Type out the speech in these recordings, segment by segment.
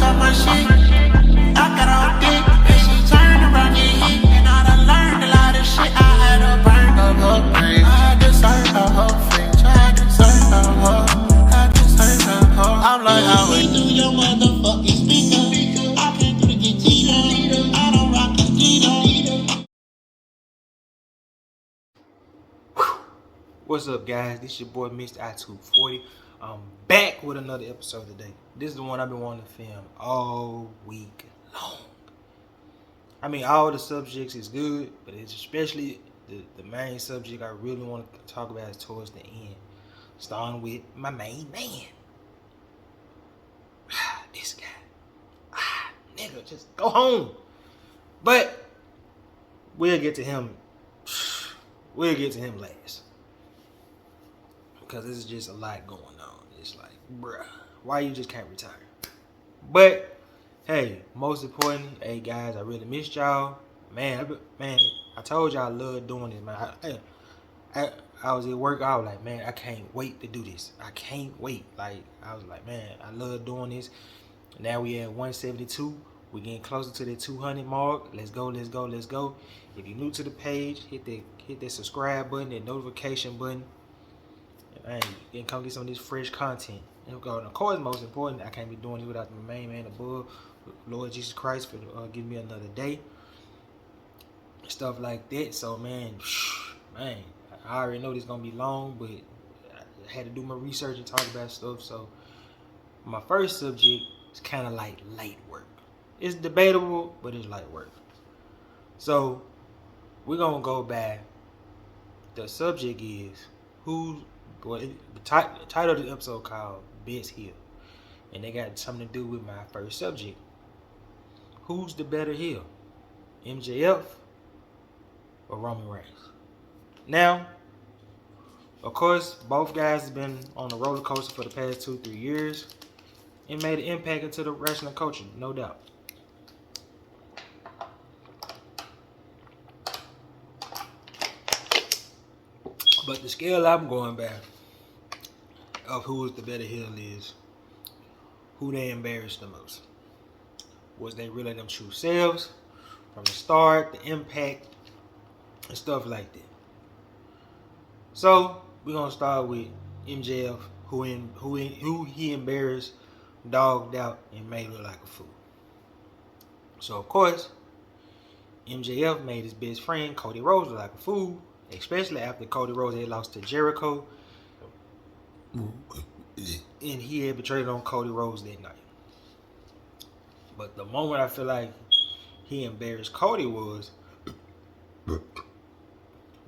talk my shit. I got on dick, and she turned around and hit. And I done learned a lot of shit. I had her burn up her brain. I deserve her face. I deserve her. I deserve her. I'm like, how we do your motherfucking speaker? I can't do the Gita. I don't rock the Gita. What's up, guys? This your boy Mr. I240. I'm back with another episode today. This is the one I've been wanting to film all week long. I mean, all the subjects is good, but it's especially the main subject I really want to talk about is towards the end. Starting with my main man. This guy. Nigga, just go home. But we'll get to him. We'll get to him last. Because this is just a lot going on. It's like, bruh, why you just can't retire? But hey, most importantly, hey guys, I really missed y'all. Man, I told y'all I love doing this, man. I was at work, I was like, man, I can't wait to do this. I can't wait. Like, I was like, man, I love doing this. Now we at 172. We're getting closer to the 200 mark. Let's go, let's go, let's go. If you're new to the page, hit that subscribe button, that notification button. And you can come get some of this fresh content. And of course, most important, I can't be doing it without the main man above, Lord Jesus Christ, for giving me another day. Stuff like that. So, man, I already know this is going to be long, but I had to do my research and talk about stuff. So, my first subject is kind of like light work. It's debatable, but it's light work. So, we're going to go back. The subject is the title of the episode called Best Heel, and they got something to do with my first subject. Who's the better heel, MJF or Roman Reigns? Now, of course, both guys have been on the roller coaster for the past 2-3 years and made an impact into the wrestling culture, no doubt. But the scale I'm going by of who is the better heel is who they embarrassed the most. Was they really them true selves from the start, the impact, and stuff like that? So we're gonna start with MJF, who he embarrassed, dogged out, and made look like a fool. So of course, MJF made his best friend Cody Rhodes look like a fool, especially after Cody Rhodes had lost to Jericho. And he had betrayed on Cody Rhodes that night. But the moment I feel like he embarrassed Cody was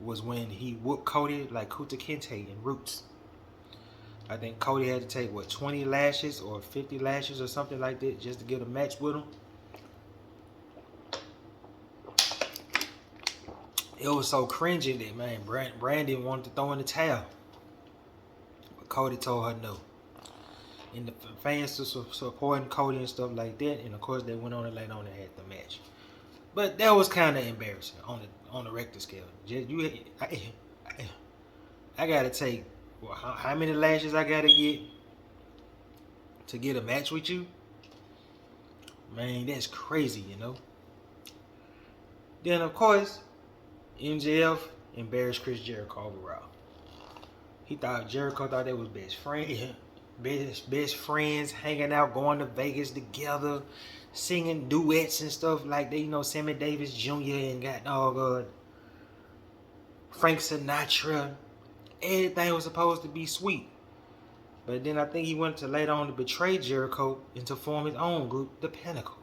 when he whooped Cody like Kuta Kinte in Roots. I think Cody had to take, 20 lashes or 50 lashes or something like that just to get a match with him. It was so cringy that, man, Brandon wanted to throw in the towel. But Cody told her no. And the fans were supporting Cody and stuff like that. And of course, they went on and later on and had the match. But that was kind of embarrassing on the Richter scale. I gotta take how many lashes I gotta get to get a match with you? Man, that's crazy, you know. Then of course, MJF embarrassed Chris Jericho overall. Jericho thought they was best friends, hanging out, going to Vegas together, singing duets and stuff like that. You know, Sammy Davis Jr. and got Frank Sinatra. Everything was supposed to be sweet. But then I think he went to later on to betray Jericho and to form his own group, The Pinnacle.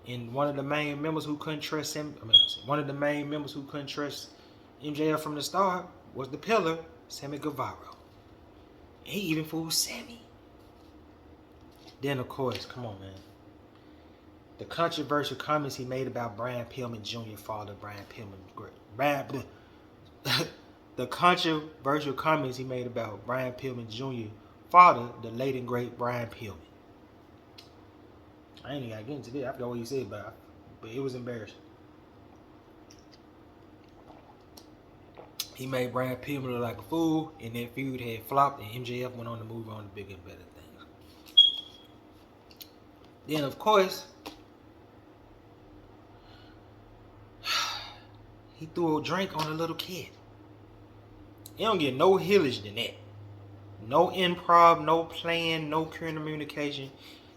And one of the main members who couldn't trust MJF from the start was the Pillar, Sammy Guevara. He even fooled Sammy. Then, of course, come on, man. The controversial comments he made about Brian Pillman Jr., father Brian Pillman. The controversial comments he made about Brian Pillman Jr., father, the late and great Brian Pillman. I ain't even got to get into that. I forgot what you said about it, but it was embarrassing. He made Brian Pillman look like a fool, and that feud had flopped, and MJF went on to move on to bigger and better things. Then of course, he threw a drink on a little kid. You don't get no hellish than that. No improv, no plan, no communication.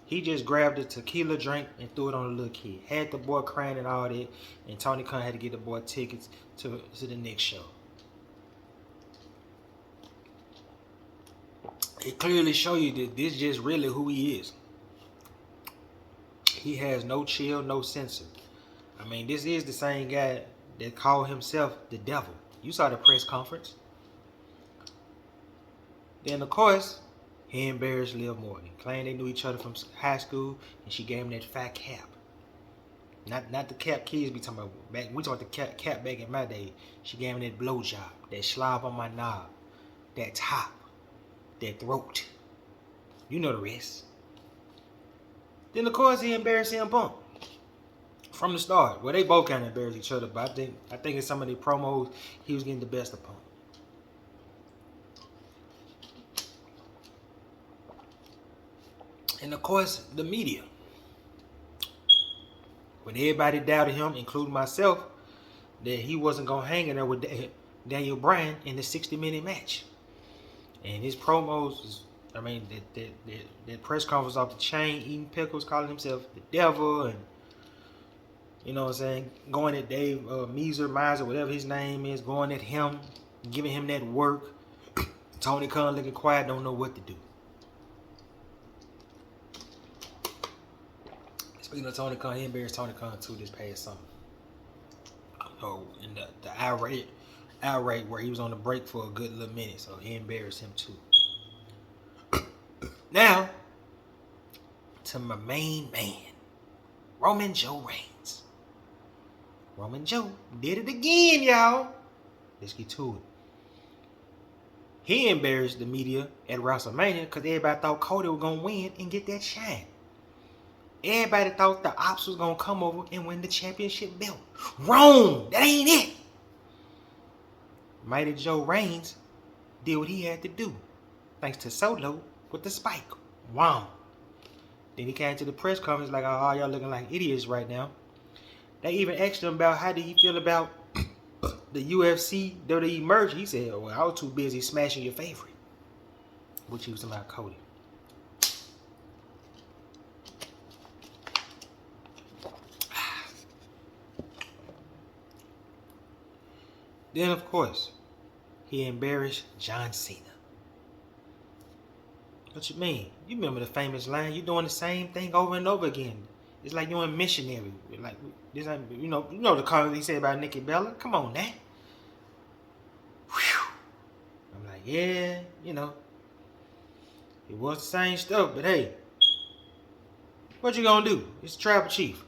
He just grabbed a tequila drink and threw it on a little kid. Had the boy crying and all that. And Tony Khan had to get the boy tickets to the next show. It clearly shows you that this is just really who he is. He has no chill, no censor. I mean, this is the same guy that called himself the devil. You saw the press conference. Then, of course, he embarrassed Liv Morgan. Claimed they knew each other from high school, and she gave him that fat cap. Not the cap kids be talking about. We talking about the cap back in my day. She gave him that blowjob, that slob on my knob, that top, that throat. You know the rest. Then, of course, he embarrassed CM Punk from the start. Well, they both kind of embarrassed each other, but I think in some of the promos, he was getting the best of Punk. And of course, the media. When everybody doubted him, including myself, that he wasn't going to hang in there with Daniel Bryan in the 60-minute match. And his promos, that press conference off the chain, eating pickles, calling himself the devil, and, you know what I'm saying, going at Dave Miser, whatever his name is, going at him, giving him that work. Tony Khan looking quiet, don't know what to do. Speaking of Tony Khan, he embarrassed Tony Khan too this past summer. Oh, in the outright where he was on the break for a good little minute, so he embarrassed him too. Now, to my main man, Roman Joe Reigns. Roman Joe did it again, y'all. Let's get to it. He embarrassed the media at WrestleMania because everybody thought Cody was going to win and get that shine. Everybody thought the Ops was going to come over and win the championship belt. Wrong! That ain't it! Mighty Joe Reigns did what he had to do. Thanks to Solo with the spike. Wow. Then he came to the press conference like, oh, y'all looking like idiots right now. They even asked him about how did he feel about the UFC WWE merger. He said, well, I was too busy smashing your favorite. Which he was about Cody. Then, of course, he embarrassed John Cena. What you mean? You remember the famous line, you doing the same thing over and over again. It's like you're a missionary. Like this, you know the comment he said about Nikki Bella? Come on now. Whew. I'm like, yeah, you know. It was the same stuff, but hey. What you gonna do? It's Tribal Chief.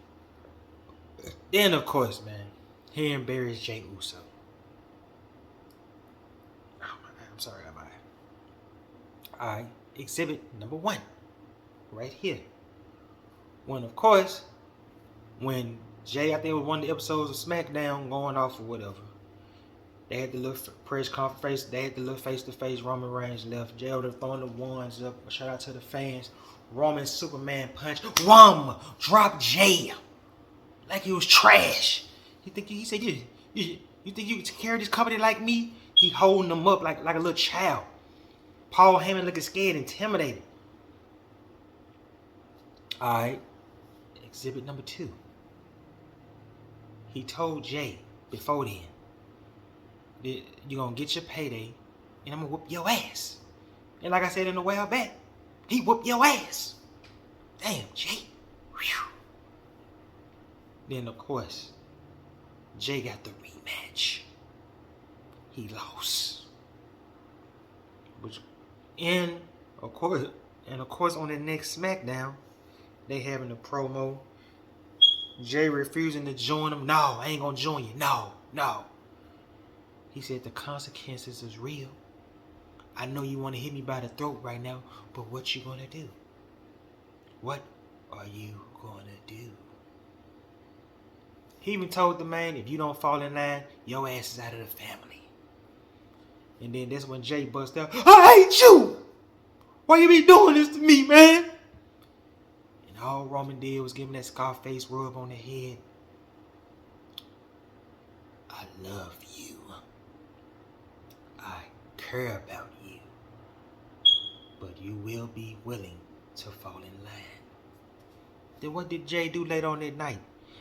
Then, of course, man, he embarrassed Jey Uso. Sorry, am I? Alright, exhibit number 1. Right here. When, of course, when Jay, I think it was one of the episodes of SmackDown going off or whatever, they had the little press conference, they had the little face-to-face, Roman Reigns left, Jay over there throwing the ones up, shout out to the fans, Roman Superman punch, wham, drop Jay, like he was trash. He said, you think you can carry this company like me? He holding them up like a little child. Paul Heyman looking scared, intimidated. Alright. Exhibit number 2. He told Jay before then that you're going to get your payday and I'm going to whoop your ass. And like I said in the while back, he whooped your ass. Damn, Jay. Whew. Then, of course, Jay got the rematch. He lost. And of course on the next SmackDown, they having a promo. Jay refusing to join them. No, I ain't gonna join you. No. He said the consequences is real. I know you want to hit me by the throat right now, but what you gonna do? What are you gonna do? He even told the man, if you don't fall in line, your ass is out of the family. And then that's when Jay bust out, I hate you! Why you be doing this to me, man? And all Roman did was give him that Scarface rub on the head. I love you. I care about you. But you will be willing to fall in line. Then what did Jay do later on that night?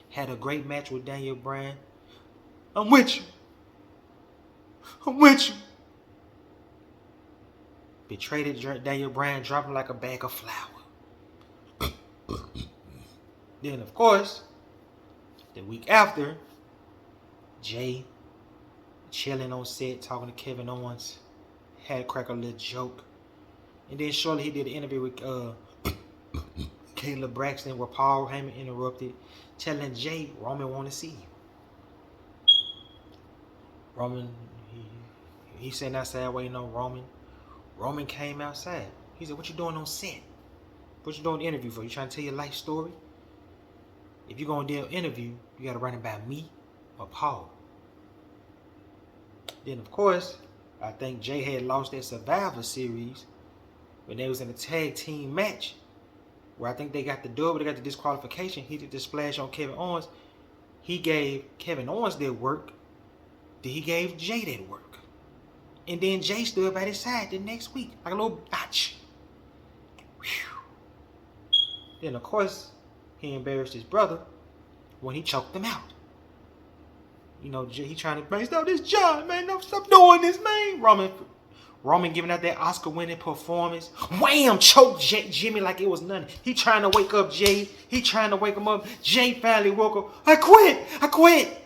Had a great match with Daniel Bryan. I'm with you. I'm with you. Betrayed Daniel Bryan, dropping like a bag of flour. Then, of course, the week after, Jay chilling on set, talking to Kevin Owens, had to crack a little joke. And then shortly he did an interview with Caleb Braxton where Paul Heyman interrupted, telling Jay, Roman want to see you. Roman, he sitting outside waiting on Roman. Roman came outside. He said, what you doing on set? What you doing the interview for? You trying to tell your life story? If you're going to do an interview, you got to run it by me or Paul. Then, of course, I think Jay had lost that Survivor Series when they was in a tag team match where I think they got the dub, but they got the disqualification. He did the splash on Kevin Owens. He gave Kevin Owens that work. Then he gave Jay that work. And then Jay stood by his side the next week, like a little botch. Then, of course, he embarrassed his brother when he choked him out. You know, he trying to stop this John, man. No, stop doing this, man. Roman giving out that Oscar-winning performance. Wham! Choked Jimmy like it was nothing. He trying to wake up Jay. He trying to wake him up. Jay finally woke up. I quit.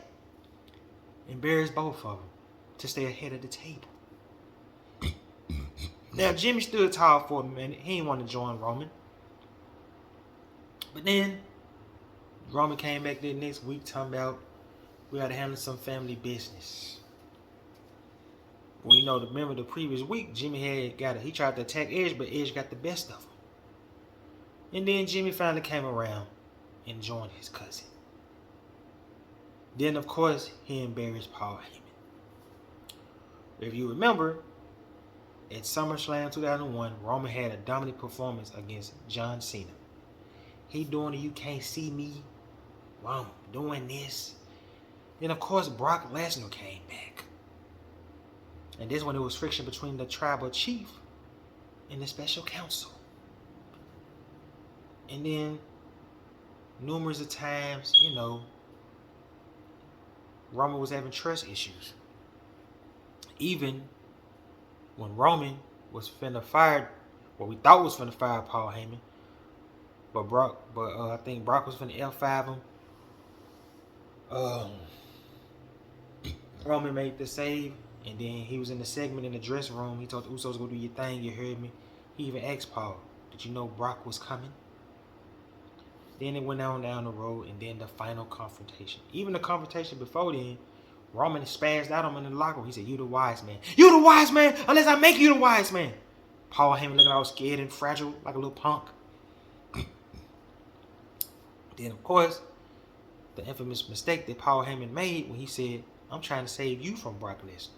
Embarrassed both of them to stay ahead of the table. Now, Jimmy stood tall for a minute. He didn't want to join Roman. But then, Roman came back the next week talking about we got to handle some family business. Well, you know, remember the previous week, Jimmy he tried to attack Edge, but Edge got the best of him. And then Jimmy finally came around and joined his cousin. Then, of course, he embarrassed Paul Heyman. If you remember, at SummerSlam 2001, Roman had a dominant performance against John Cena. He doing the you can't see me, I'm doing this. Then, of course, Brock Lesnar came back. And this one, it was friction between the tribal chief and the special counsel. And then, numerous of times, you know, Roman was having trust issues. Even when Roman was finna fire, what we thought was finna fire Paul Heyman, but I think Brock was finna F5 him. Roman made the save, and then he was in the segment in the dressing room. He told the Usos, go do your thing, you heard me. He even asked Paul, did you know Brock was coming? Then it went on down the road, and then the final confrontation. Even the confrontation before then, Roman spazzed out on him in the locker room. He said, you the wise man. You the wise man, unless I make you the wise man. Paul Heyman looking all scared and fragile, like a little punk. Then, of course, the infamous mistake that Paul Heyman made when he said, I'm trying to save you from Brock Lesnar.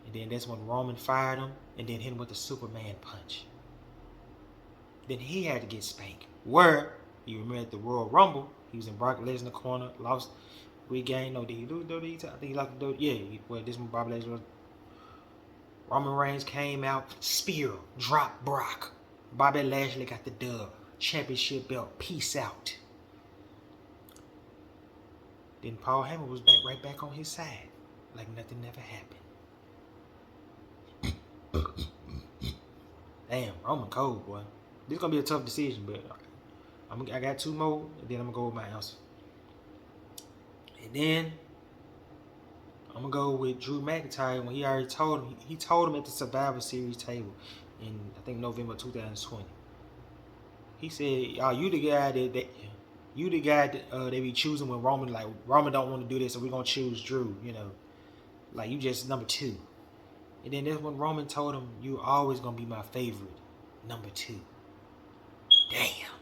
And then that's when Roman fired him and then hit him with the Superman punch. Then he had to get spanked. Where, you remember at the Royal Rumble, he was in Brock Lesnar corner, lost, regained, no, did he lose? I think he lost the, yeah, well, this one Brock Lesnar. Roman Reigns came out, spear, dropped Brock. Bobby Lashley got the dub. Championship belt, peace out. Then Paul Heyman was right back on his side, like nothing ever happened. Damn, Roman cold, boy. This is gonna be a tough decision, but I got two more, and then I'm gonna go with my answer. And then I'm gonna go with Drew McIntyre when he already told him. He told him at the Survivor Series table in I think November 2020. He said, "Oh, you the guy that they be choosing when Roman don't want to do this, so we're gonna choose Drew. You know, like you just number 2." And then that's when Roman told him, "You always gonna be my favorite, number 2." Damn.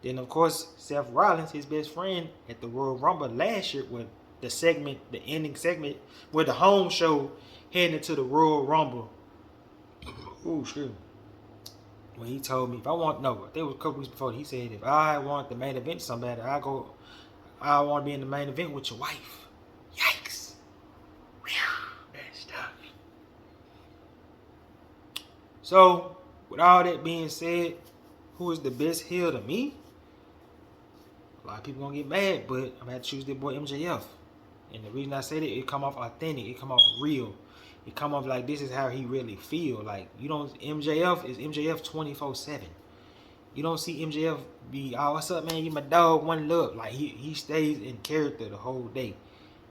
Then of course Seth Rollins, his best friend at the Royal Rumble last year, with the ending segment, with the home show heading into the Royal Rumble. Ooh, excuse me. when he told me if I want it was a couple weeks before. He said if I want the main event somebody, I want to be in the main event with your wife. Yikes! Bad stuff. So with all that being said, who is the best heel to me? A lot of people gonna get mad, but I'm gonna have to choose the boy MJF. And the reason I say that, it come off authentic, it come off real. It come off like this is how he really feel. Like MJF is MJF 24/7. You don't see MJF be, oh, what's up, man? You my dog, one look. Like he stays in character the whole day.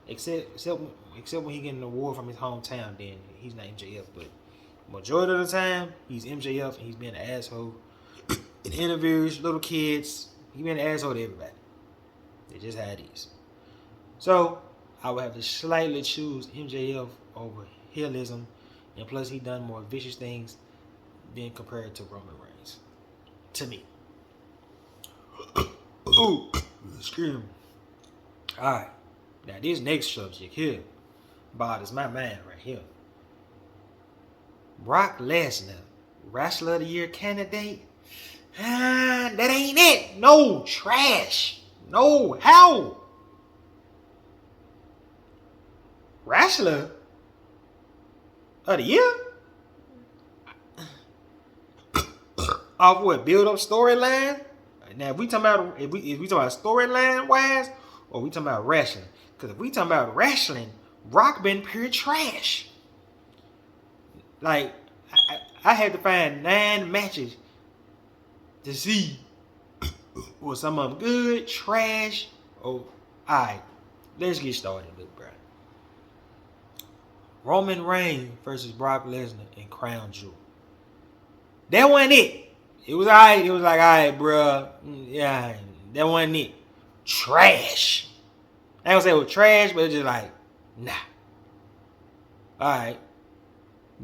Except when he get an award from his hometown, then he's not MJF. But majority of the time, he's MJF and he's being an asshole. In interviews, little kids, he being an asshole to everybody. It's just how it is. So I would have to slightly choose MJF over heelism, and plus he done more vicious things than compared to Roman Reigns. To me. Ooh, scream. Alright. Now this next subject here bothers my mind right here. Brock Lesnar, Wrestler of the Year candidate? That ain't it. No, trash. No, how? Wrestler of the Year? Off what? Build up storyline? Now if we talking about storyline wise, or we talking about wrestling? Because if we talking about wrestling, Brock been pure trash. Like I had to find 9 matches to see was some of them good, trash. Oh, alright. Let's get started, look, bro. Roman Reigns versus Brock Lesnar in Crown Jewel. That wasn't it. It was alright. It was like, alright, bro. Yeah, that wasn't it. Trash. I ain't gonna say it was trash, but it's just like, nah. Alright.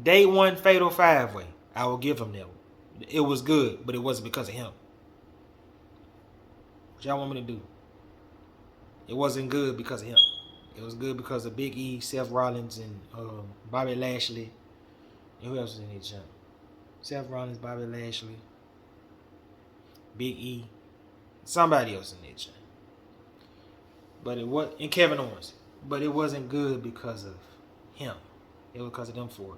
Day 1 Fatal 5-Way. I will give him that one. It was good, but it wasn't because of him. What y'all want me to do? It wasn't good because of him. It was good because of Big E, Seth Rollins, and Bobby Lashley. And who else was in that jump? Seth Rollins, Bobby Lashley, Big E, somebody else in that jump. But it was, and Kevin Owens. But it wasn't good because of him. It was because of them four.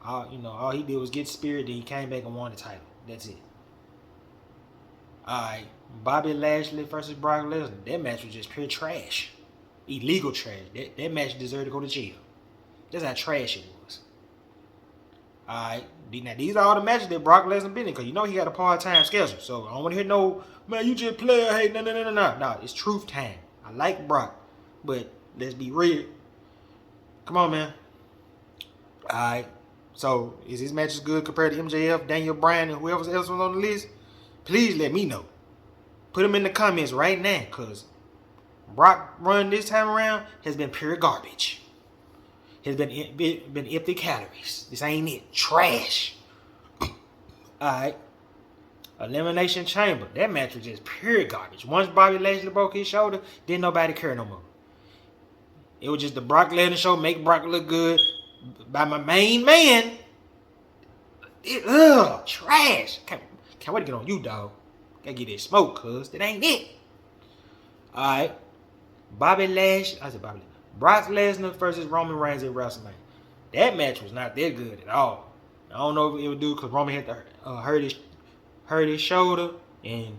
All he did was get Spirit, then he came back and won the title. That's it. Alright, Bobby Lashley versus Brock Lesnar. That match was just pure trash. Illegal trash. That match deserved to go to jail. That's how trash it was. Alright, now these are all the matches that Brock Lesnar been in, because you know he got a part-time schedule. So I don't want to hear no, man, you just play, hey, no. No, it's truth time. I like Brock, but let's be real. Come on, man. Alright. So, is his matches good compared to MJF, Daniel Bryan, and whoever else was on the list? Please let me know. Put them in the comments right now, because Brock run this time around has been pure garbage. Has been empty calories. This ain't it. Trash. Alright. Elimination Chamber. That match was just pure garbage. Once Bobby Lashley broke his shoulder, didn't nobody care no more. It was just the Brock Lesnar show, make Brock look good by my main man. Trash. Can't wait to get on you, dog. Gotta get that smoke, cuz that ain't it. Alright. Brock Lesnar versus Roman Reigns at WrestleMania. That match was not that good at all. I don't know if it would do because Roman had to hurt his shoulder, and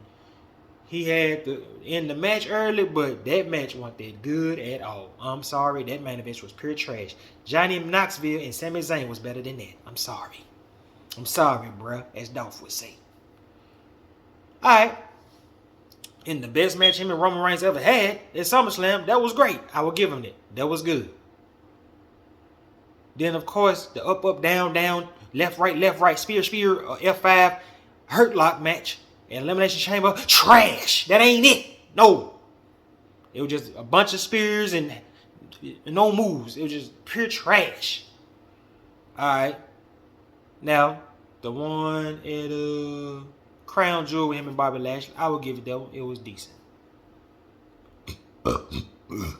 he had to end the match early, but that match wasn't that good at all. I'm sorry, that main event was pure trash. Johnny Knoxville and Sami Zayn was better than that. I'm sorry. I'm sorry, bruh, as Dolph would say. Alright. In the best match him and Roman Reigns ever had at SummerSlam, that was great. I will give him that. That was good. Then, of course, the up, down, left, right, spear, F5, hurt lock match, and Elimination Chamber, trash. That ain't it. No. It was just a bunch of spears and no moves. It was just pure trash. Alright. Now, the one at Crown Jewel with him and Bobby Lashley, I would give it that one. It was decent.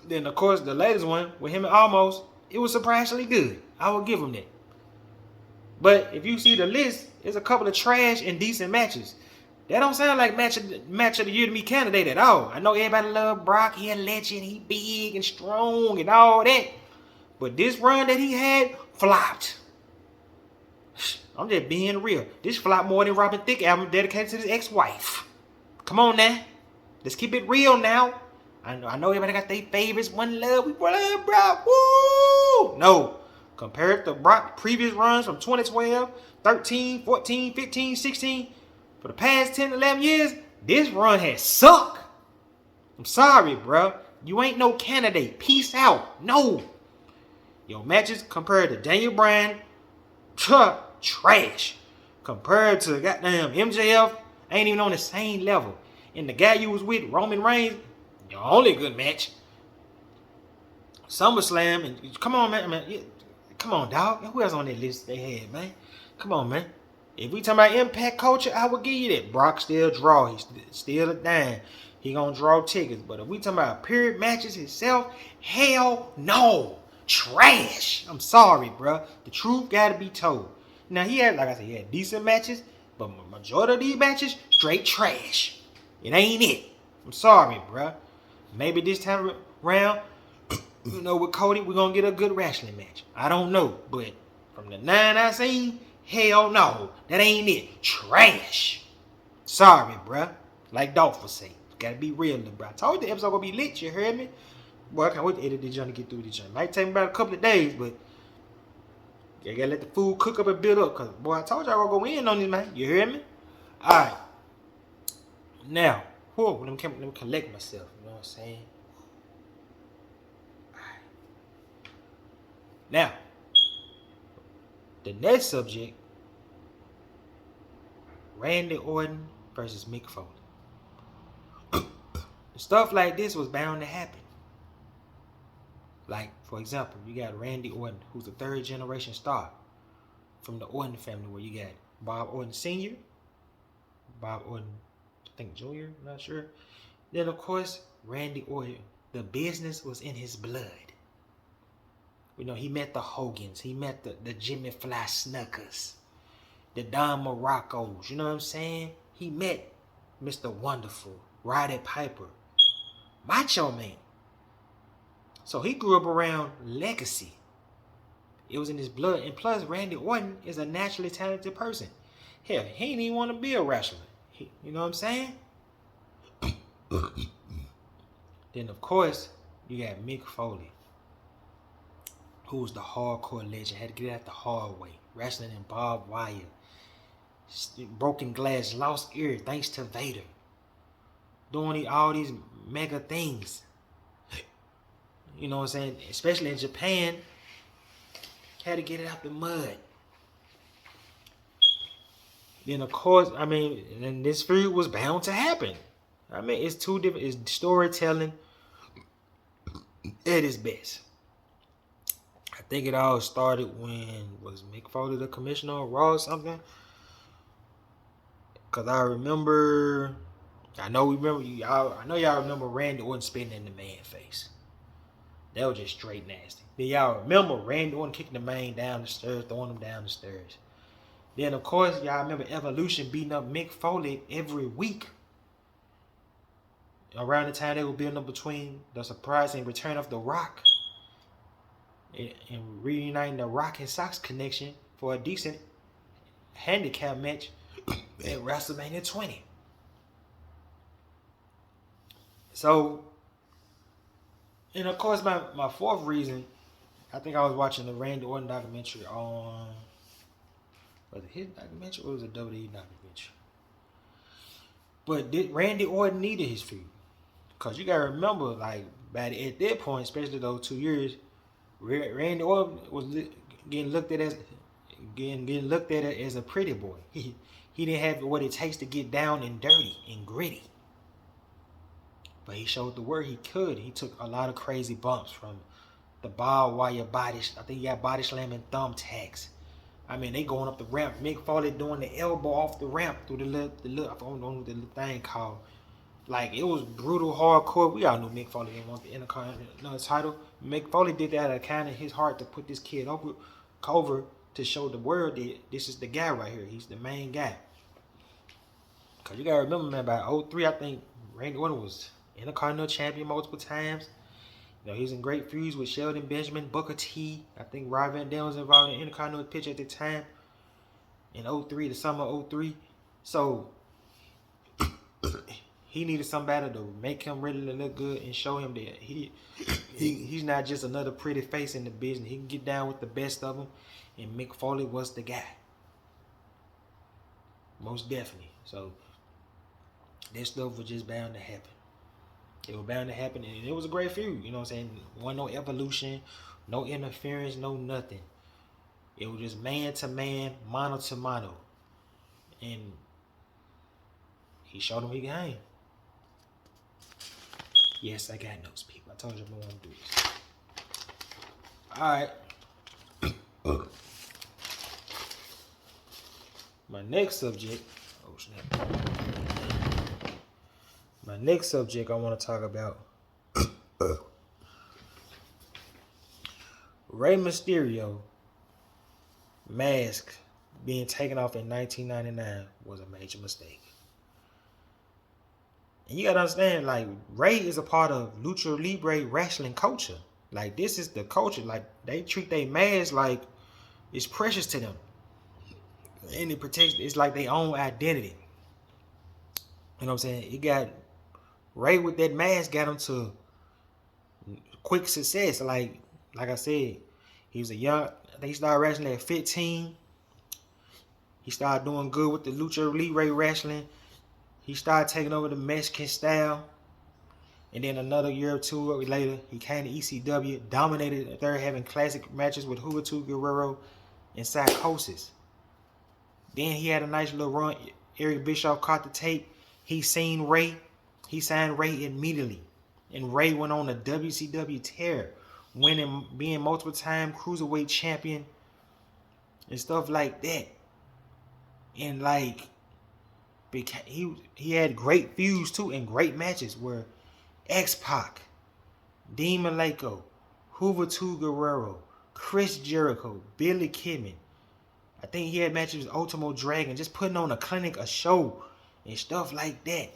Then, of course, the latest one with him and Almost, it was surprisingly good. I would give him that. But if you see the list, there's a couple of trash and decent matches. That don't sound like match of the year to me candidate at all. I know everybody love Brock. He a legend. He big and strong and all that. But this run that he had flopped. I'm just being real. This flopped more than Robin Thicke album dedicated to his ex-wife. Come on now. Let's keep it real now. I know everybody got their favorites. One love. We love Brock. Woo! No. Compared to Brock's previous runs from 2012, 13, 14, 15, 16, for the past 10, 11 years, this run has sucked. I'm sorry, bro. You ain't no candidate. Peace out. No. Your matches compared to Daniel Bryan, trash. Compared to goddamn MJF, ain't even on the same level. And the guy you was with, Roman Reigns, your only good match. SummerSlam, and come on, man. Come on, dog. Who else on that list they had, man? Come on, man. If we talking about impact culture, I would give you that. Brock still draw. He's still a dime. He gonna draw tickets. But if we talking about period matches himself, hell no. Trash. I'm sorry, bro. The truth gotta be told. Now, he had, like I said, he had decent matches, but majority of these matches, straight trash. It ain't it. I'm sorry, bro. Maybe this time around, with Cody, we're gonna get a good wrestling match. I don't know, but from the 9 I seen, hell no, that ain't it. Trash. Sorry, bruh. Like Dolph would say. Gotta be real, bro. I told you the episode gonna be lit, you heard me? Boy, I can't wait to edit this joint to get through this joint. Might take me about a couple of days, but you gotta let the food cook up and build up. Cause boy, I told you I was gonna go in on this, man. You hear me? Alright. Now, let me collect myself, you know what I'm saying? Alright. Now, the next subject, Randy Orton versus Mick Foley. Stuff like this was bound to happen. Like, for example, you got Randy Orton, who's a third generation star from the Orton family, where you got Bob Orton Sr., Bob Orton, I think Jr., not sure. Then, of course, Randy Orton. The business was in his blood. You know, he met the Hogans. He met the Jimmy Fly Snuckers. The Don Moroccos. You know what I'm saying? He met Mr. Wonderful, Roddy Piper, Macho Man. So he grew up around legacy. It was in his blood. And plus, Randy Orton is a naturally talented person. Hell, he didn't even want to be a wrestler. You know what I'm saying? Then, of course, you got Mick Foley, who was the hardcore legend. Had to get out the hard way. Wrestling in barbed wire. Broken glass, lost ear thanks to Vader. Doing all these mega things. You know what I'm saying? Especially in Japan. Had to get it out the mud. Then, of course, I mean, and this feud was bound to happen. I mean, it's two different. It's storytelling at its best. I think it all started when was Mick Foley the commissioner of Raw or something? Cause I know y'all remember Randy Orton spitting in the man face. That was just straight nasty. Then y'all remember Randy Orton kicking the man down the stairs, throwing him down the stairs. Then of course y'all remember Evolution beating up Mick Foley every week. Around the time they were building up between the surprising return of The Rock and reuniting The Rock and Sox connection for a decent handicap match at WrestleMania 20. So, and of course my fourth reason, I think I was watching the Randy Orton documentary on, was it his documentary or was it WWE documentary? But Randy Orton needed his feud. Because you got to remember, like, at that point, especially those 2 years, Randy Orton was getting looked at as a pretty boy. He didn't have what it takes to get down and dirty and gritty. But he showed the work he could. He took a lot of crazy bumps from the barbed wire body. I think he got body slamming thumbtacks. I mean, they going up the ramp. Mick Foley doing the elbow off the ramp through the little I don't know what the little thing called. Like, it was brutal, hardcore. We all knew Mick Foley didn't want the Intercontinental title. Mick Foley did that out of kind of his heart to put this kid over to show the world that this is the guy right here. He's the main guy. Cause you gotta remember, man, by 03, I think Randy Orton was Intercontinental Champion multiple times. You know, he was in great feuds with Shelton Benjamin, Booker T. I think Rob Van Dam was involved in Intercontinental pitch at the time. In 03, the summer of 03. So he needed somebody to make him really look good and show him that he's not just another pretty face in the business. He can get down with the best of them, and Mick Foley was the guy. Most definitely. So this stuff was just bound to happen. It was bound to happen, and it was a great feud. You know what I'm saying? Wasn't no evolution, no interference, no nothing. It was just man to man, mano to mano. And he showed him he can hang. Yes, I got notes, people. I told you I want to do this. Alright. My next subject. Oh, snap. My next subject I want to talk about. Rey Mysterio mask being taken off in 1999 was a major mistake. And you gotta understand, like, Rey is a part of Lucha Libre wrestling culture. Like, this is the culture. Like, they treat their mask like it's precious to them. And it protects, it's like their own identity. You know what I'm saying? It got Rey with that mask, got him to quick success. Like I said, he was a young, I think he started wrestling at 15. He started doing good with the Lucha Libre wrestling. He started taking over the Mexican style. And then another year or two later, he came to ECW, dominated there, having classic matches with Juventud Guerrero and Psychosis. Then he had a nice little run. Eric Bischoff caught the tape. He seen Rey. He signed Rey immediately. And Rey went on a WCW tear, winning, being multiple time cruiserweight champion and stuff like that. And like, he had great feuds too and great matches where X-Pac, Dean Malenko, Juventud Guerrero, Chris Jericho, Billy Kidman. I think he had matches with Ultimo Dragon, just putting on a clinic, a show, and stuff like that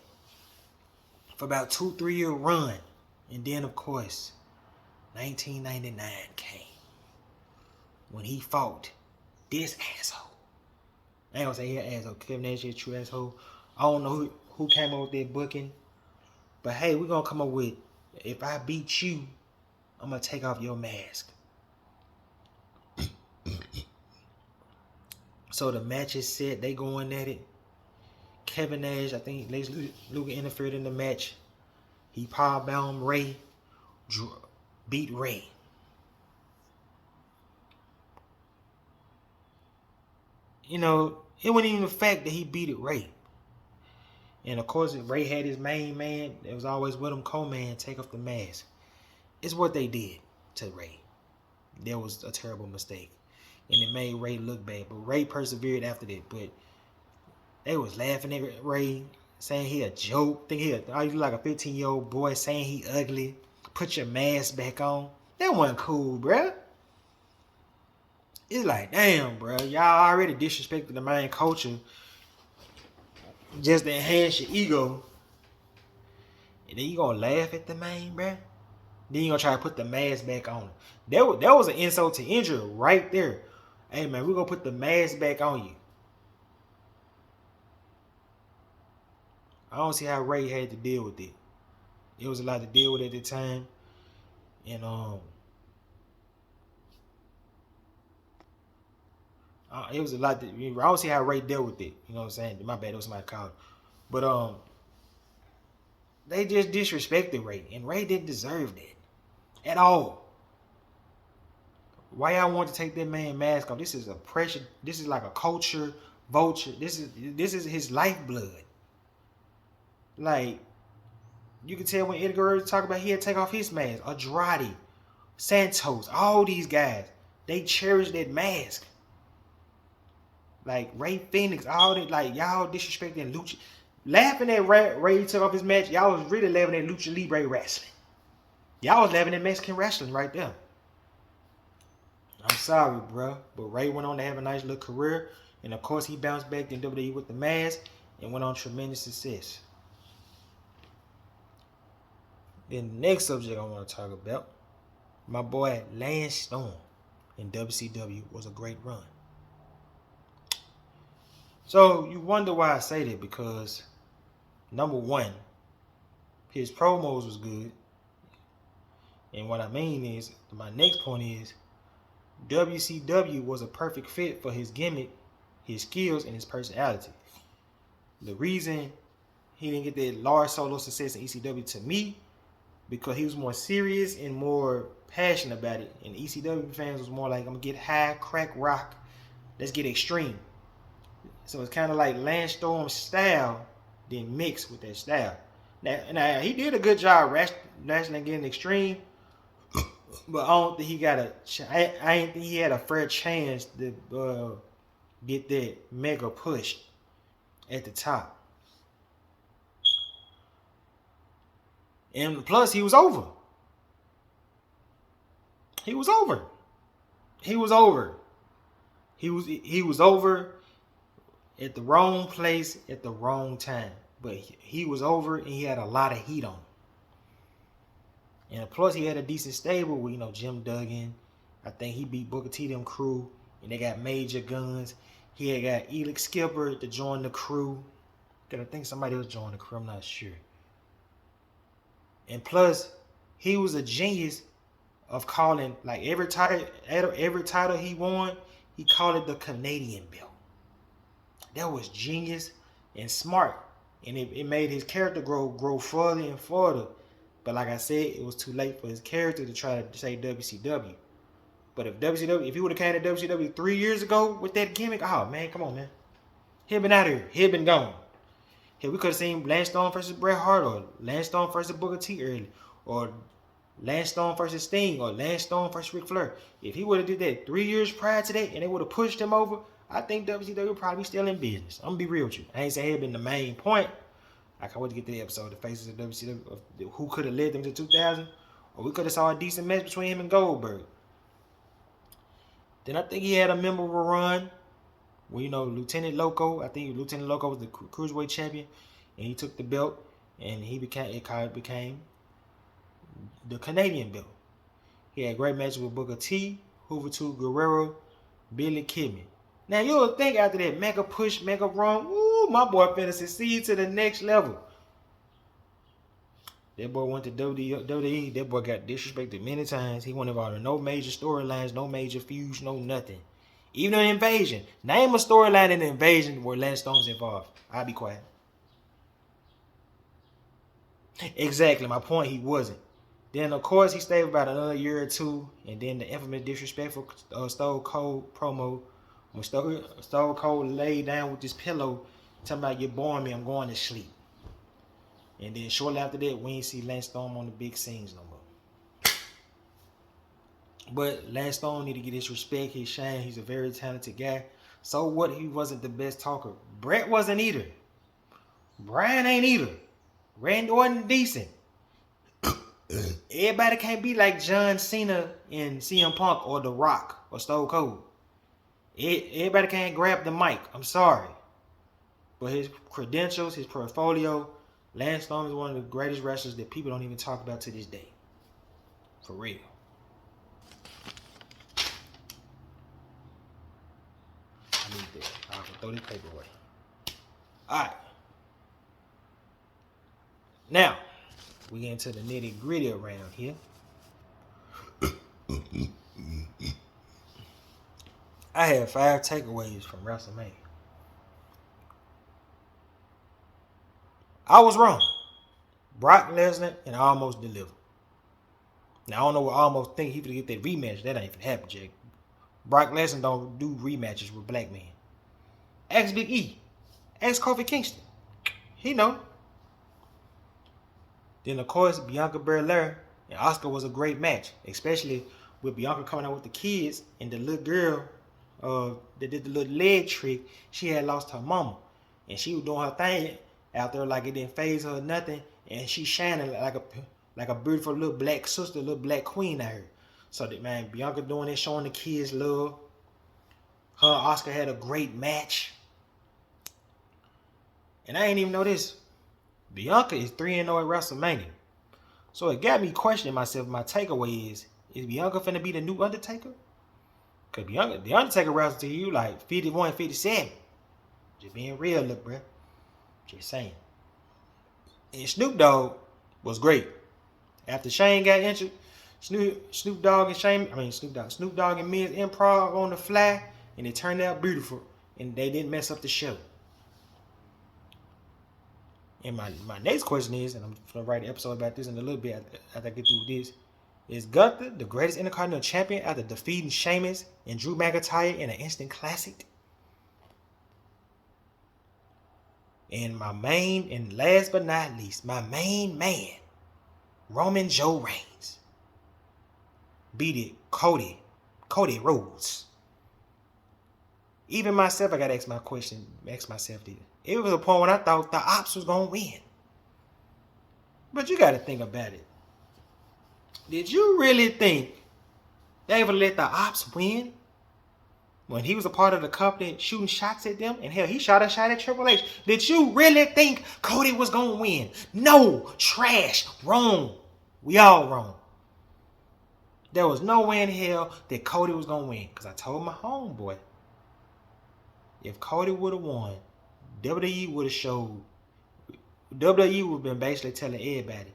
for about 2-3 year run. And then, of course, 1999 came when he fought this asshole. I ain't gonna say he an asshole. Kevin Nash is a true asshole. I don't know who came up with that booking, but hey, we're gonna come up with, if I beat you, I'm gonna take off your mask. So the match is set. They going at it. Kevin Nash, I think Lex Luger interfered in the match. He powerbound Rey, beat Rey. You know, it wasn't even the fact that he beat it Rey. And of course, Rey had his main man that was always with him, Coleman, take off the mask. It's what they did to Rey. That was a terrible mistake. And it made Rey look bad. But Rey persevered after that. But they was laughing at Rey, saying he a joke. Think he like a 15-year-old boy saying he ugly. Put your mask back on. That wasn't cool, bruh. It's like, damn, bruh. Y'all already disrespected the main culture just to enhance your ego. And then you gonna laugh at the main, bruh. Then you gonna try to put the mask back on. That was an insult to injury right there. Hey, man, we're gonna put the mask back on you. I don't see how Rey had to deal with it. It was a lot to deal with at the time. And it was a lot that, I don't see how Rey dealt with it. You know what I'm saying? My bad, it was somebody called. But they just disrespected Rey, and Rey didn't deserve that at all. Why y'all want to take that man mask off? This is a pressure. This is like a culture vulture. This is his lifeblood. Like, you can tell when Eddie Guerrero talk about he had to take off his mask. Andrade, Santos, all these guys, they cherish that mask. Like Rey Fenix, all that, like y'all disrespecting Lucha. Laughing at Rey took off his mask, y'all was really laughing at Lucha Libre wrestling. Y'all was laughing at Mexican wrestling right there. I'm sorry, bro. But Ray went on to have a nice little career. And of course, he bounced back in WWE with the mask and went on tremendous success. Then the next subject I want to talk about, my boy Lance Storm in WCW was a great run. So you wonder why I say that, because number one, his promos was good. And what I mean is, my next point is, WCW was a perfect fit for his gimmick, his skills, and his personality. The reason he didn't get that large solo success in ECW, to me, because he was more serious and more passionate about it. And ECW fans was more like, I'm going to get high, crack rock, let's get extreme. So it's kind of like Lance Storm's style, then mixed with that style. Now he did a good job wrestling getting extreme, but I don't think he got I ain't think he had a fair chance to get that mega push at the top. And plus, he was over. He was over. He was over. He was over at the wrong place at the wrong time. But he was over, and he had a lot of heat on him. And plus, he had a decent stable with, Jim Duggan. I think he beat Booker T, them crew. And they got Major Guns. He had got Elix Skipper to join the crew. I think somebody else joined the crew. I'm not sure. And plus, he was a genius of calling, like, every title he won, he called it the Canadian belt. That was genius and smart. And it made his character grow further and further. But like I said, it was too late for his character to try to say WCW. But if he would have came to WCW 3 years ago with that gimmick, oh man, come on, man. He'd been out of here. He'd been gone. Hell, we could have seen Lance Storm versus Bret Hart, or Lance Storm versus Booker T early, or Lance Storm versus Sting, or Lance Storm versus Ric Flair. If he would have did that 3 years prior to that, and they would have pushed him over, I think WCW would probably be still in business. I'm gonna be real with you. I ain't saying it been the main point. I can't wait to get to the episode, the faces of WCW, of who could have led them to 2000, or we could have saw a decent match between him and Goldberg. Then I think he had a memorable run. Well, Lieutenant Loco, I think Lieutenant Loco was the Cruiserweight champion, and he took the belt, and it became the Canadian belt. He had great matches with Booker T, Juventud Guerrero, Billy Kidman. Now, you'll think after that mega push, mega run, ooh, my boy finna succeed to the next level. That boy went to WWE. That boy got disrespected many times. He wasn't involved in no major storylines, no major feuds, no nothing. Even an Invasion. Name a storyline in the Invasion where Lance Storm's involved. I'll be quiet. Exactly. My point, he wasn't. Then, of course, he stayed about another year or two. And then the infamous disrespectful Stone Cold promo. When Stone Cold laid down with this pillow, talking about, you're boring me, I'm going to sleep. And then shortly after that, we ain't see Lance Storm on the big scenes no more. But Lance Storm need to get his respect, his shine. He's a very talented guy. So what? He wasn't the best talker. Brett wasn't either. Brian ain't either. Randy wasn't decent. Everybody can't be like John Cena and CM Punk or The Rock or Stone Cold. Everybody can't grab the mic. I'm sorry. But his credentials, his portfolio, Lance Storm is one of the greatest wrestlers that people don't even talk about to this day. For real. I need that. I'll throw this paper away. Alright. Now, we get into the nitty gritty around here. I had 5 takeaways from WrestleMania. I was wrong. Brock Lesnar and almost delivered. Now, I don't know what almost think he could get that rematch. That ain't even happen, Jake. Brock Lesnar don't do rematches with black men. Ask Big E. Ask Kofi Kingston. He know. Then, of course, Bianca Belair and Asuka was a great match. Especially with Bianca coming out with the kids and the little girl that did the little leg trick. She had lost her mama. And she was doing her thing out there like it didn't faze her or nothing. And she shining like a beautiful little black sister, little black queen out here. So that, man, Bianca doing it, showing the kids love. Her and Oscar had a great match. And I ain't even know this. Bianca is 3-0 at WrestleMania. So it got me questioning myself. My takeaway is Bianca finna be the new Undertaker? Because the Undertaker wrestled to you like 51, 57. Just being real, look, bruh. Just saying. And Snoop Dogg was great. After Shane got injured, Snoop Dogg and Miz improv on the fly, and it turned out beautiful, and they didn't mess up the show. And my next question is, and I'm gonna write an episode about this in a little bit after I get through this, is Gunther the greatest Intercontinental Champion after defeating Sheamus and Drew McIntyre in an instant classic? And last but not least, my main man, Roman Joe Reigns, beat it Cody Rhodes. Even myself, I gotta ask myself this. It was a point when I thought the Ops was gonna win. But you gotta think about it. Did you really think they would let the Ops win? When he was a part of the company shooting shots at them, and hell, he shot a shot at Triple H. Did you really think Cody was gonna win? No, trash, wrong. We all wrong. There was no way in hell that Cody was gonna win. Because I told my homeboy, if Cody would have won, WWE would have been basically telling everybody,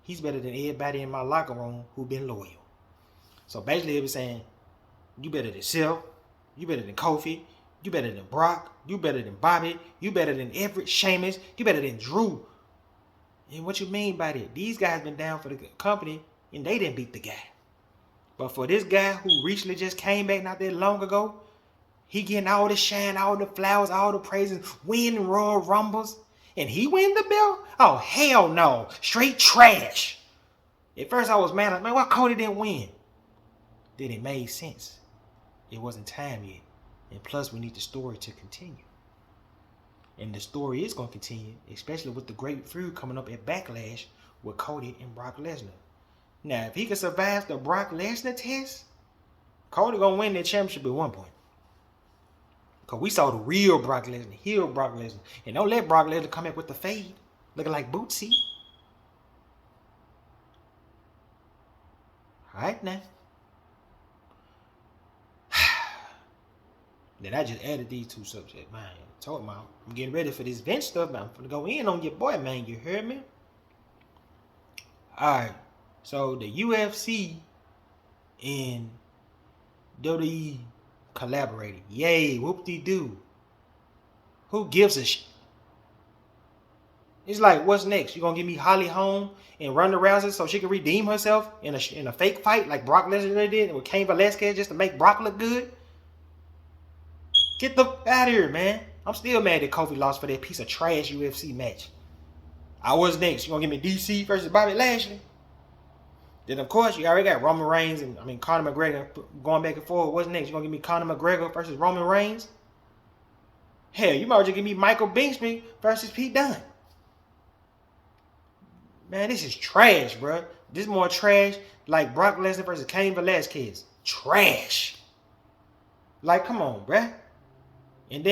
he's better than everybody in my locker room who been loyal. So basically it was saying, you better than Seth, you better than Kofi, you better than Brock, you better than Bobby, you better than Everett, Sheamus, you better than Drew. And what you mean by that? These guys been down for the company and they didn't beat the guy. But for this guy who recently just came back not that long ago, he getting all the shine, all the flowers, all the praises, winning Royal Rumbles, and he win the belt? Oh, hell no. Straight trash. At first I was mad, man, why Cody didn't win? Then it made sense. It wasn't time yet. And plus, we need the story to continue. And the story is going to continue, especially with the great feud coming up at Backlash with Cody and Brock Lesnar. Now, if he can survive the Brock Lesnar test, Cody going to win that championship at one point. Because we saw the real Brock Lesnar, heel Brock Lesnar. And don't let Brock Lesnar come back with the fade, looking like Bootsy. All right, now. Then I just added these two subjects, man. Told him I'm getting ready for this Vince stuff, man. I'm gonna go in on your boy, man. You heard me? All right. So the UFC and WWE collaborated. Yay, whoop-de-doo. Who gives a shit? It's like, what's next? You gonna give me Holly Holm and Ronda Rousey so she can redeem herself in a fake fight like Brock Lesnar did with Cain Velasquez just to make Brock look good? Get the f out of here, man. I'm still mad that Kofi lost for that piece of trash UFC match. What's next? You gonna give me DC versus Bobby Lashley? Then of course you already got Roman Reigns and Conor McGregor going back and forth. What's next? You gonna give me Conor McGregor versus Roman Reigns? Hell, you might as well give me Michael Bisping versus Pete Dunne. Man, this is trash, bro. This is more trash like Brock Lesnar versus Cain Velasquez. Trash. Like, come on, bruh. And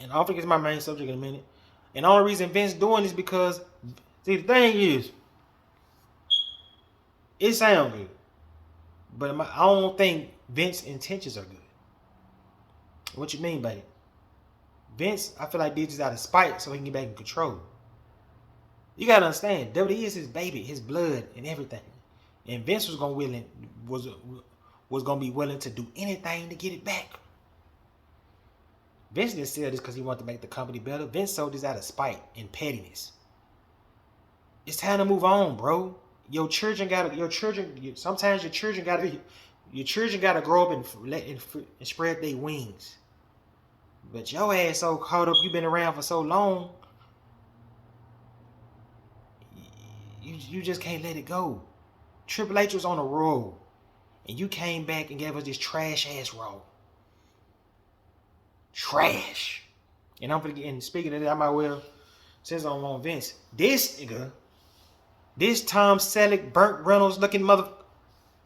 I'll forget my main subject in a minute. And the only reason Vince doing this because, see, the thing is, it sounds good. But I don't think Vince's intentions are good. What you mean by that? Vince, I feel like did this out of spite so he can get back in control. You gotta understand, WWE is his baby, his blood, and everything. And Vince was gonna be willing to do anything to get it back. Vince didn't sell this because he wanted to make the company better. Vince sold this out of spite and pettiness. It's time to move on, bro. Sometimes your children gotta grow up and spread their wings. But your ass so caught up, you been around for so long, you just can't let it go. Triple H was on a roll, and you came back and gave us this trash ass roll. Trash. And speaking of that, I might well, since I'm on Vince, this nigga, this Tom Selleck, Burt Reynolds looking mother,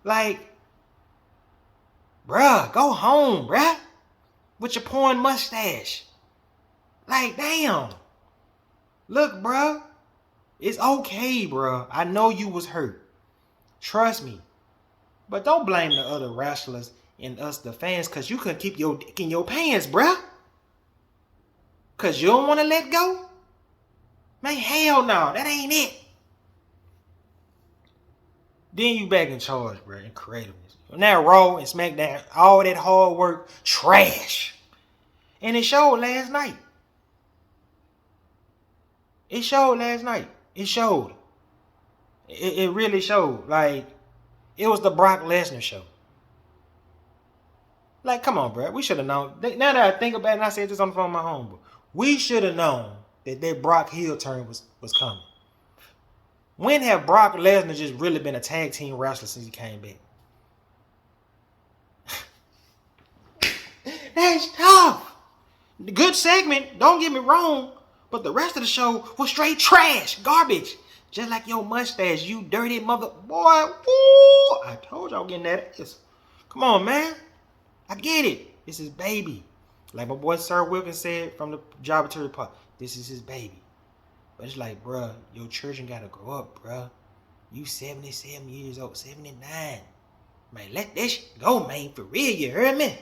Like, bruh, go home, bruh. With your porn mustache. Like, damn. Look, bruh. It's okay, bruh. I know you was hurt. Trust me. But don't blame the other wrestlers and us, the fans, because you couldn't keep your dick in your pants, bruh. Because you don't want to let go? Man, hell no. That ain't it. Then you back in charge, bruh, and creativeness. Now Raw and SmackDown, all that hard work, trash. And it showed last night. It showed last night. It showed. It really showed. Like, it was the Brock Lesnar show. Like, come on, bro. We should have known. Now that I think about it, and I said this on the phone with my homeboy, we should have known that Brock heel turn was coming. When have Brock Lesnar just really been a tag team wrestler since he came back? That's tough. Good segment, don't get me wrong, but the rest of the show was straight trash, garbage. Just like your mustache, you dirty mother... Boy, woo! I told y'all getting that ass. Come on, man. I get it. This is baby. Like my boy Sir Wilkins said from the Jobber to the Park, this is his baby. But it's like, bruh, your children gotta grow up, bruh. You 77 years old, 79. Man, let that shit go, man. For real, you heard me?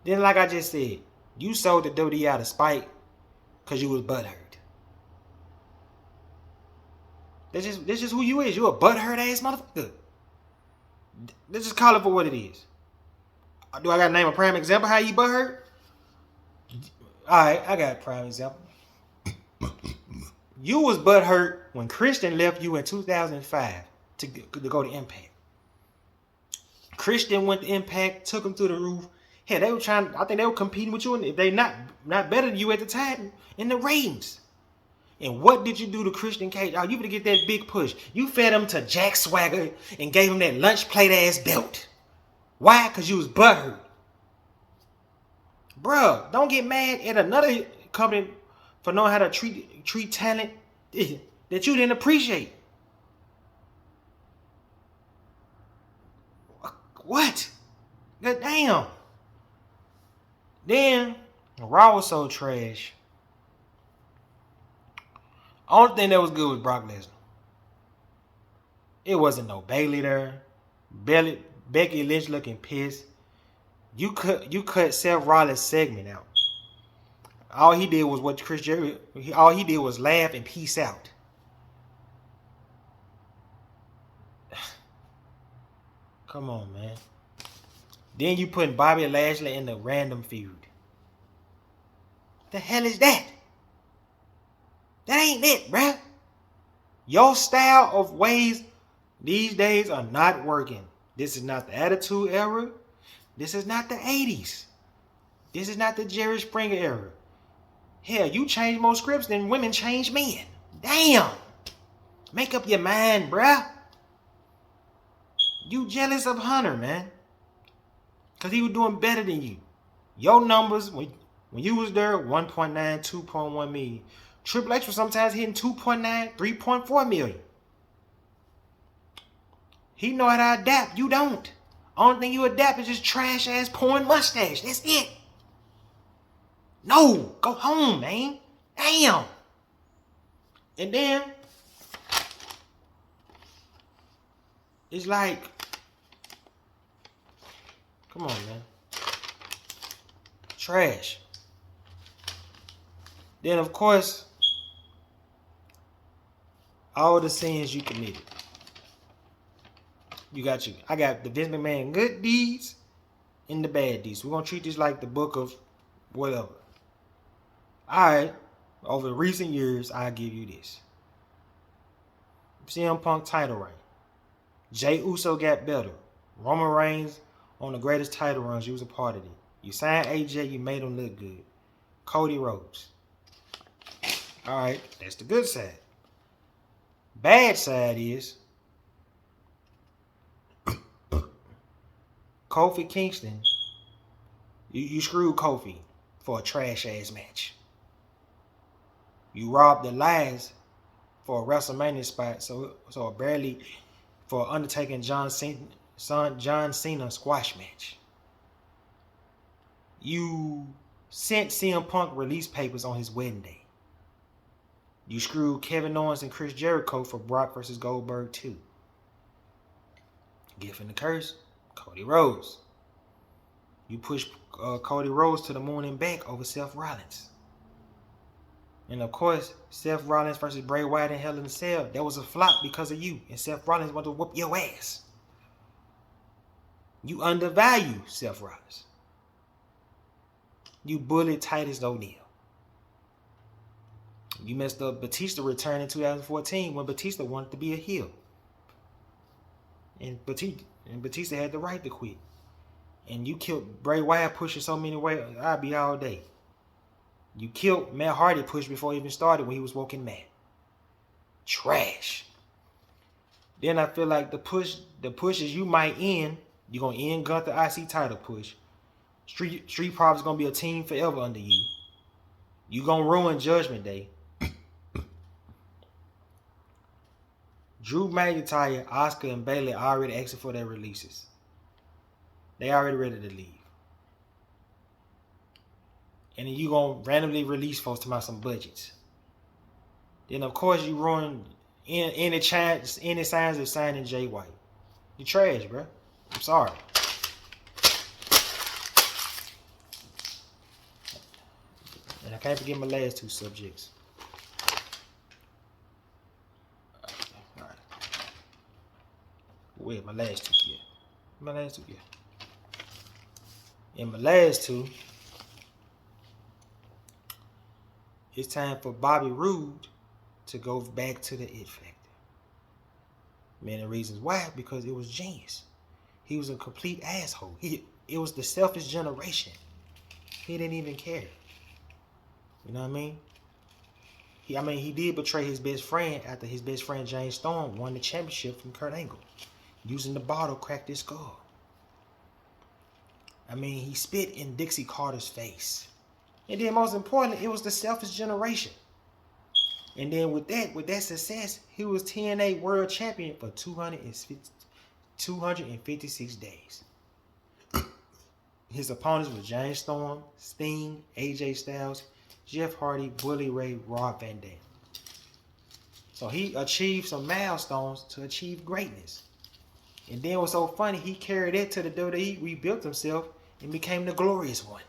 Then, like I just said, you sold the WWE out of spite because you was butthurt. That's just who you is. You a butthurt ass motherfucker. Let's just call it for what it is. Do I gotta name a prime example how you butthurt? Alright, I got a prime example. You was butthurt when Christian left you in 2005 to go to Impact. Christian went to Impact, took him through the roof. Hell, they were trying, I think they were competing with you, and if they not better than you at the time, in the ratings. And what did you do to Christian Cage? Oh, you better get that big push. You fed him to Jack Swagger and gave him that lunch plate ass belt. Why? Because you was butthurt. Bruh, don't get mad at another company for knowing how to treat talent that you didn't appreciate. What? God damn. Then Raw was so trash. Only thing that was good was Brock Lesnar. It wasn't no Bayley there. Becky Lynch looking pissed. You cut Seth Rollins' segment out. All he did was what Chris Jericho. All he did was laugh and peace out. Come on, man. Then you putting Bobby Lashley in the random feud. The hell is that? That ain't it, bruh. Your style of ways these days are not working. This is not the Attitude Era. This is not the 80s. This is not the Jerry Springer era. Hell, you change more scripts than women change men. Damn. Make up your mind, bruh. You jealous of Hunter, man. Because he was doing better than you. Your numbers, when you was there, 1.9, 2.1 million. Triple H was sometimes hitting 2.9, 3.4 million. He know how to adapt. You don't. Only thing you adapt is just trash ass porn mustache. That's it. No, go home, man. Damn. And then it's like, come on, man. Trash. Then of course, all the sins you committed. I got the Vince McMahon good deeds and the bad deeds. We're going to treat this like the book of whatever. Alright, over recent years, I'll give you this. CM Punk title reign. Jey Uso got better. Roman Reigns on the greatest title runs, you was a part of it. You signed AJ, you made him look good. Cody Rhodes. Alright, that's the good side. Bad side is Kofi Kingston. You screwed Kofi for a trash ass match. You robbed the Lions for a WrestleMania spot, so it barely for Undertaker and John Cena squash match. You sent CM Punk release papers on his wedding day. You screwed Kevin Owens and Chris Jericho for Brock versus Goldberg 2. Gift and the curse, Cody Rhodes. You pushed Cody Rhodes to the moon and back over Seth Rollins. And of course, Seth Rollins versus Bray Wyatt in Hell in a Cell, that was a flop because of you. And Seth Rollins wanted to whoop your ass. You undervalue Seth Rollins. You bullied Titus O'Neil. You messed up Batista return in 2014 when Batista wanted to be a heel. And Batista had the right to quit. And you killed Bray Wyatt pushing so many ways. I'd be all day. You killed Matt Hardy push before he even started when he was walking mad. Trash. Then I feel like the pushes you might end. You're gonna end Gunther IC title push. Street Profits gonna be a team forever under you. You gonna ruin Judgment Day. Drew McIntyre, Asuka, and Bayley already asking for their releases. They already ready to leave. And then you gonna randomly release folks to some budgets. Then of course you ruin any signs of signing Jay White. You trash, bro. I'm sorry. And I can't forget my last two subjects. Alright. Wait, my last two, yeah. In my last two, it's time for Bobby Roode to go back to the It Factor. Many reasons why, because it was genius. He was a complete asshole. It was the selfish generation. He didn't even care. You know what I mean? He did betray his best friend after his best friend James Storm won the championship from Kurt Angle. Using the bottle cracked his skull. I mean, he spit in Dixie Carter's face. And then most importantly, it was the selfish generation. And then with that success, he was TNA World Champion for 256 days. His opponents were James Storm, Sting, AJ Styles, Jeff Hardy, Bully Ray, Rob Van Dam. So he achieved some milestones to achieve greatness. And then what's so funny, he carried it to the WWE, rebuilt himself, and became the glorious one.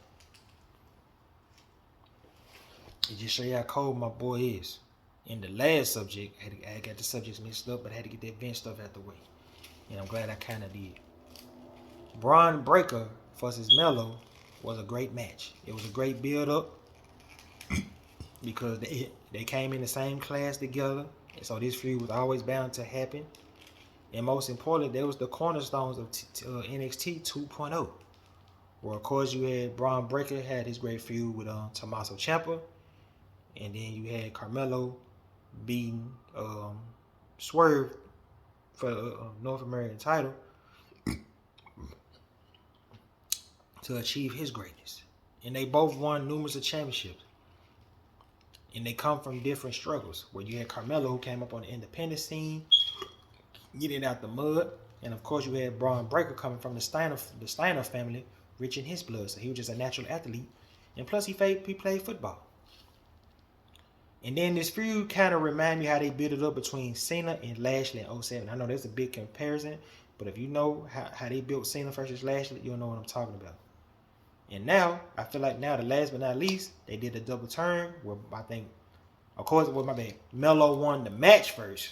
It just show you how cold my boy is. In the last subject, I got the subjects mixed up, but I had to get that bench stuff out the way. And I'm glad I kind of did. Braun Breaker versus Melo was a great match. It was a great build-up because they came in the same class together. And so this feud was always bound to happen. And most importantly, there was the cornerstones of NXT 2.0. Where, of course, you had Braun Breaker had his great feud with Tommaso Ciampa. And then you had Carmelo beating Swerve for the North American title to achieve his greatness. And they both won numerous of championships. And they come from different struggles. Where you had Carmelo, who came up on the independent scene, getting out the mud. And of course, you had Braun Breaker coming from the Steiner family, rich in his blood. So he was just a natural athlete. And plus, he played football. And then this feud kind of remind me how they built it up between Cena and Lashley in 2007. I know there's a big comparison, but if you know how they built Cena versus Lashley, you'll know what I'm talking about. And now, I feel like now, the last but not least, they did a double turn where I think, of course, with my bad, Melo won the match first.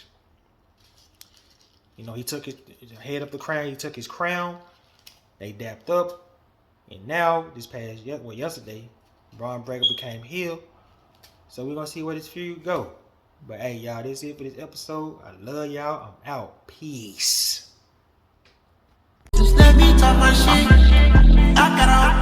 You know, he took his head up the crown, he took his crown, they dapped up, and now, yesterday, Braun Breaker became heel. So we're going to see where this feud go. But hey, y'all, this is it for this episode. I love y'all. I'm out. Peace. Just let me talk my shit. I got all